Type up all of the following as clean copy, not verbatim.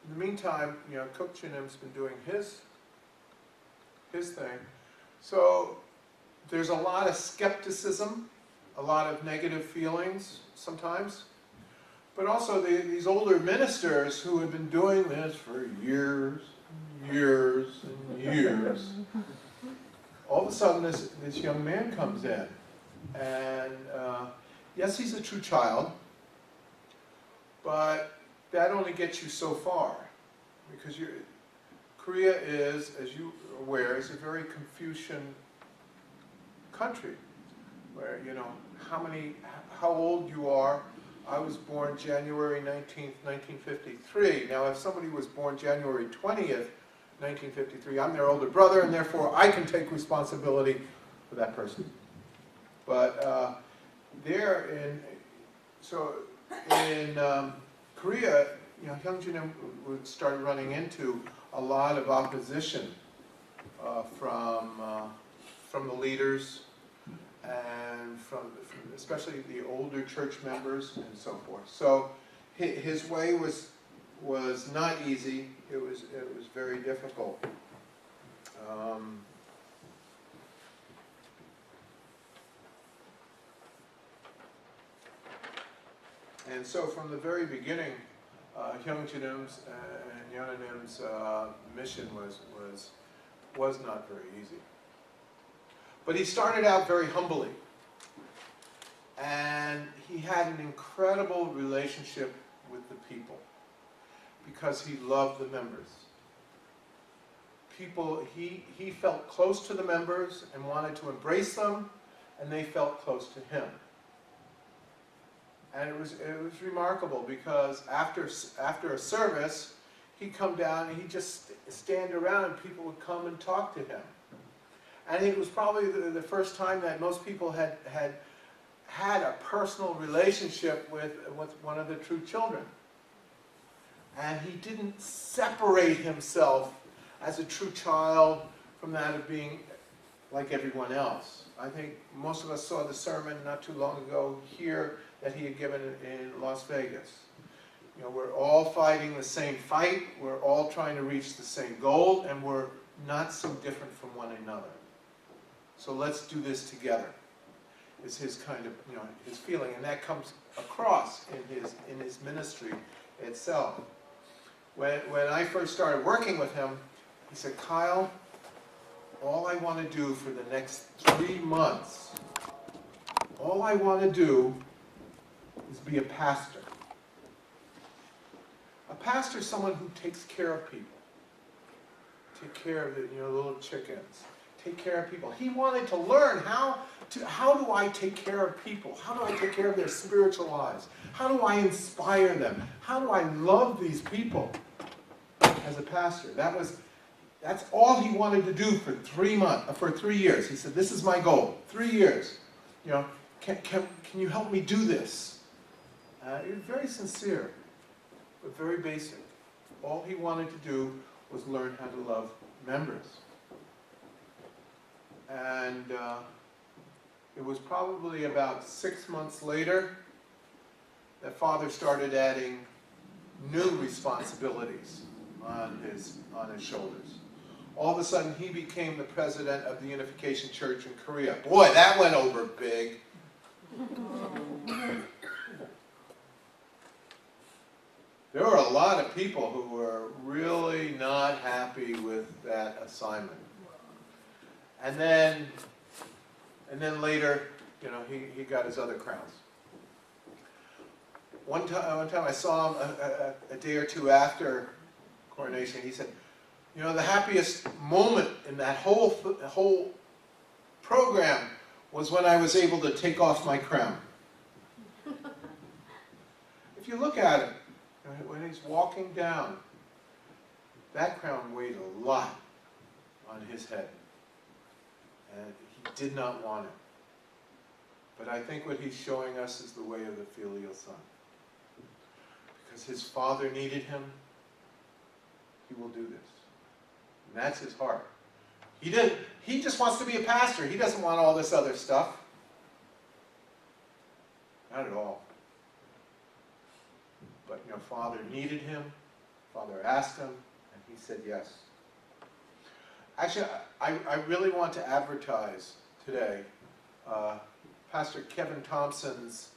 in the meantime, Cook Chinim's been doing his thing. So there's a lot of skepticism, a lot of negative feelings sometimes, but also these older ministers who have been doing this for years, years, and years. All of a sudden, this young man comes in, and yes, he's a true child, but that only gets you so far, because Korea is, as you are aware, is a very Confucian country, where how old you are. I was born January 19th, 1953. Now, if somebody was born January 20th, 1953, I'm their older brother, and therefore I can take responsibility for that person. But in Korea, Hyungjinim started running into a lot of opposition from the leaders and from especially the older church members and so forth. So his way was not easy. It was very difficult. And so from the very beginning, Hyungjinim's and Yeonanim's mission was not very easy. But he started out very humbly. And he had an incredible relationship with the people because he loved the members. He felt close to the members and wanted to embrace them, and they felt close to him. And it was remarkable because after a service, he'd come down and he'd just stand around and people would come and talk to him. And it was probably the first time that most people had a personal relationship with one of the true children. And he didn't separate himself as a true child from that of being like everyone else. I think most of us saw the sermon not too long ago here that he had given in Las Vegas. We're all fighting the same fight, we're all trying to reach the same goal, and we're not so different from one another. So let's do this together. Is his kind of, his feeling, and that comes across in his ministry itself. When I first started working with him, he said, "Kyle, all I want to do for the next 3 months, all I want to do is be a pastor." A pastor is someone who takes care of people, take care of the little chickens. Take care of people. He wanted to learn how do I take care of people? How do I take care of their spiritual lives? How do I inspire them? How do I love these people as a pastor? That's all he wanted to do for 3 years. He said, "This is my goal. 3 years. Can you help me do this?" He was very sincere, but very basic. All he wanted to do was learn how to love members. And it was probably about 6 months later that Father started adding new responsibilities on his shoulders. All of a sudden, he became the president of the Unification Church in Korea. Boy, that went over big. There were a lot of people who were really not happy with that assignment. And then later, he got his other crowns. One time I saw him a day or two after coronation. He said, the happiest moment in that whole program was when I was able to take off my crown. If you look at him, when he's walking down, that crown weighed a lot on his head. And he did not want it. But I think what he's showing us is the way of the filial son. Because his father needed him, he will do this. And that's his heart. He just wants to be a pastor. He doesn't want all this other stuff. Not at all. But father needed him, Father asked him, and he said yes. Actually, I really want to advertise today Pastor Kevin Thompson's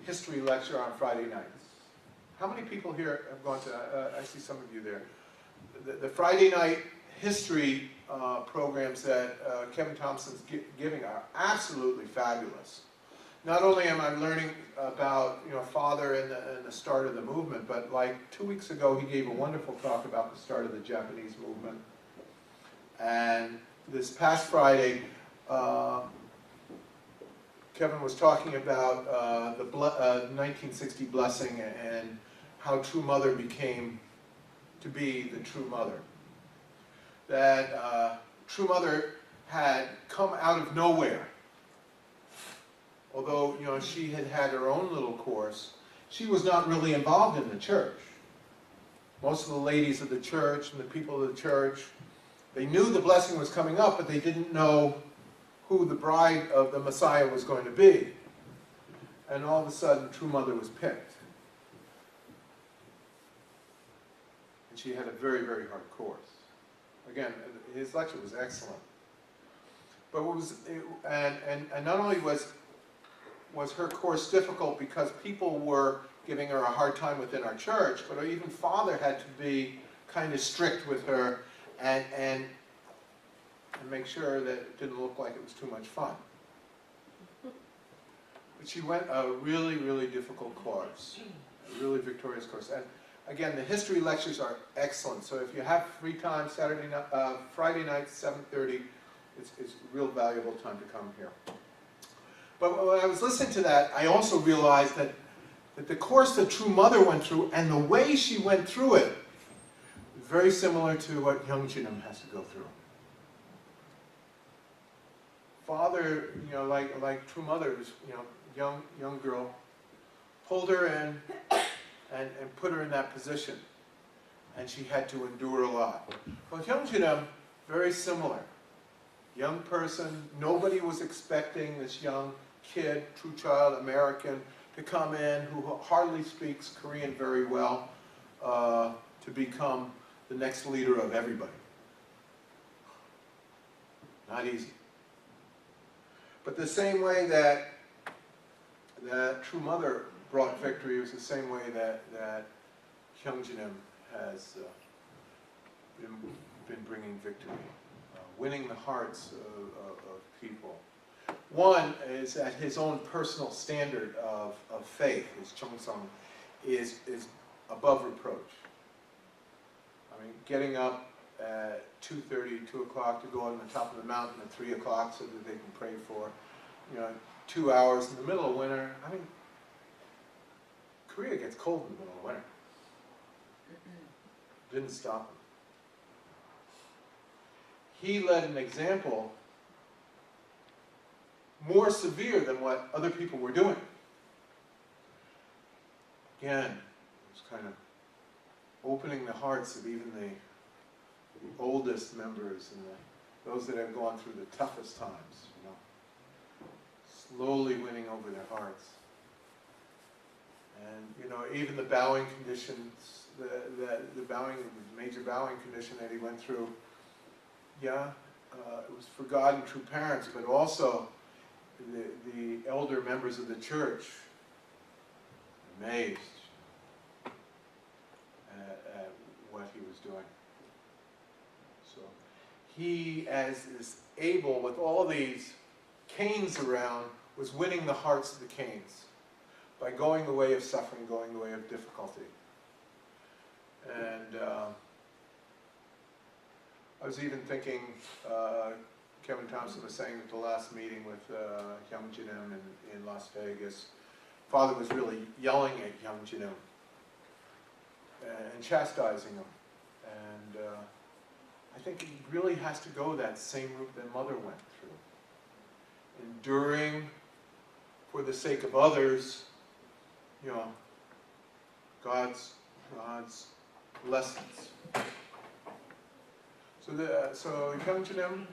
history lecture on Friday nights. How many people here have gone to, I see some of you there. The Friday night history programs that Kevin Thompson's giving are absolutely fabulous. Not only am I learning about Father and the start of the movement, but like 2 weeks ago he gave a wonderful talk about the start of the Japanese movement. And this past Friday, Kevin was talking about the 1960 blessing and how True Mother became to be the True Mother. That True Mother had come out of nowhere. Although she had had her own little course, she was not really involved in the church. Most of the ladies of the church and the people of the church, they knew the blessing was coming up, but they didn't know who the bride of the Messiah was going to be. And all of a sudden, True Mother was picked. And she had a very, very hard course. Again, his lecture was excellent. But and not only was her course difficult because people were giving her a hard time within our church, but even Father had to be kind of strict with her and make sure that it didn't look like it was too much fun. But she went a really, really difficult course, a really victorious course. And again, the history lectures are excellent. So if you have free time, Friday night, 7:30, it's a real valuable time to come here. But when I was listening to that, I also realized that the course that True Mother went through and the way she went through it was very similar to what Young Jinam has to go through. Father, like True Mother, was young girl, pulled her in and put her in that position, and she had to endure a lot. Well, Young Jinam, very similar. Young person, nobody was expecting this young kid, true child, American, to come in who hardly speaks Korean very well, to become the next leader of everybody. Not easy. But the same way that True Mother brought victory was the same way that Hyungjinim has been bringing victory, winning the hearts of people. One is that his own personal standard of faith, his Cheongsong, is above reproach. I mean, getting up at 2:30, 2 o'clock to go on the top of the mountain at 3 o'clock so that they can pray for, 2 hours in the middle of winter. I mean, Korea gets cold in the middle of winter. Didn't stop him. He led an example more severe than what other people were doing. Again, it was kind of opening the hearts of even the oldest members and those that have gone through the toughest times, slowly winning over their hearts. And even the bowing conditions, the major bowing condition that he went through, it was for God and true parents, but also the elder members of the church amazed at what he was doing. So he, as is able, with all these canes around, was winning the hearts of the canes by going the way of suffering, going the way of difficulty. And I was even thinking, Kevin Thompson was saying at the last meeting with Young Jinam in Las Vegas, Father was really yelling at Young Jinam and chastising him. And I think he really has to go that same route that Mother went through. Enduring for the sake of others, God's lessons. So Young Jinam,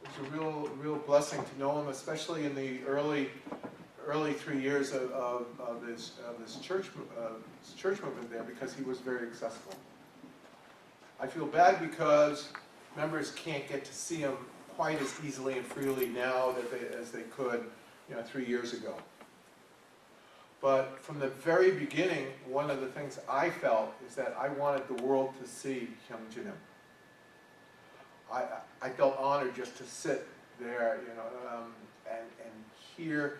it's a real blessing to know him, especially in the early early 3 years of his church movement there because he was very accessible. I feel bad because members can't get to see him quite as easily and freely now as they could, 3 years ago. But from the very beginning, one of the things I felt is that I wanted the world to see Hyungjinim. I felt honored just to sit there, and hear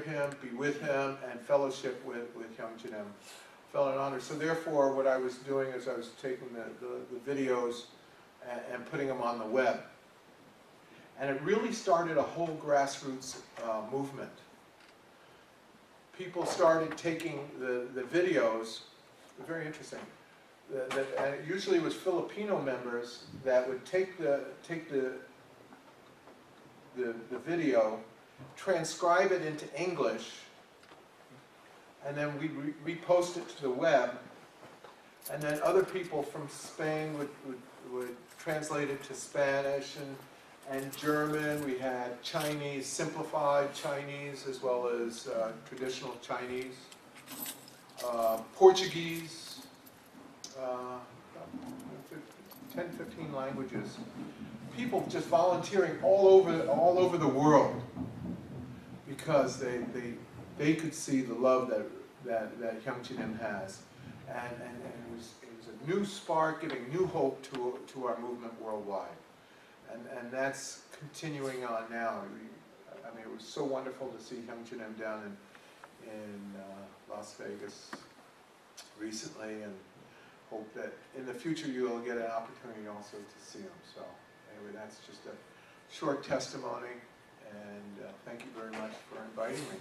him, be with him, and fellowship with Hyungjinim. Felt an honor. So therefore, what I was doing is I was taking the videos and putting them on the web. And it really started a whole grassroots movement. People started taking the videos, very interesting, and it usually was Filipino members that would take the video, transcribe it into English, and then we'd repost it to the web, and then other people from Spain would translate it to Spanish and German. We had Chinese, simplified Chinese, as well as traditional Chinese, Portuguese, 10, 15 languages. People just volunteering all over the world because they could see the love that Hyungjinim has, and it was a new spark, giving new hope to our movement worldwide. And that's continuing on now. I mean, it was so wonderful to see Hyungjinim down in Las Vegas recently, and hope that in the future you'll get an opportunity also to see him. So anyway, that's just a short testimony, and thank you very much for inviting me.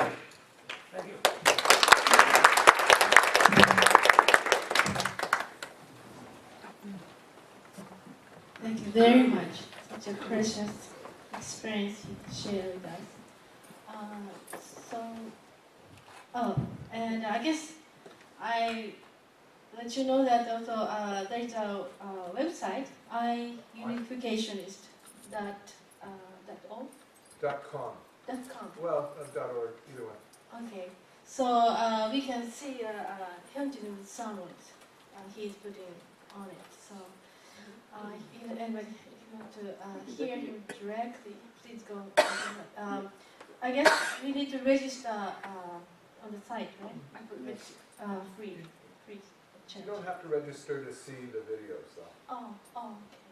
Thank you. Thank you very much. Such a precious experience you shared with us. And I guess I let you know that also there's a website, iunificationist.org. .com. .com. Well, .org, either way. Okay. So we can see Hyunjin's songs he's putting on it. So anyway, if you want to hear him directly, please go. I guess we need to register on the site, right? Free You don't have to register to see the videos, though. Oh, okay.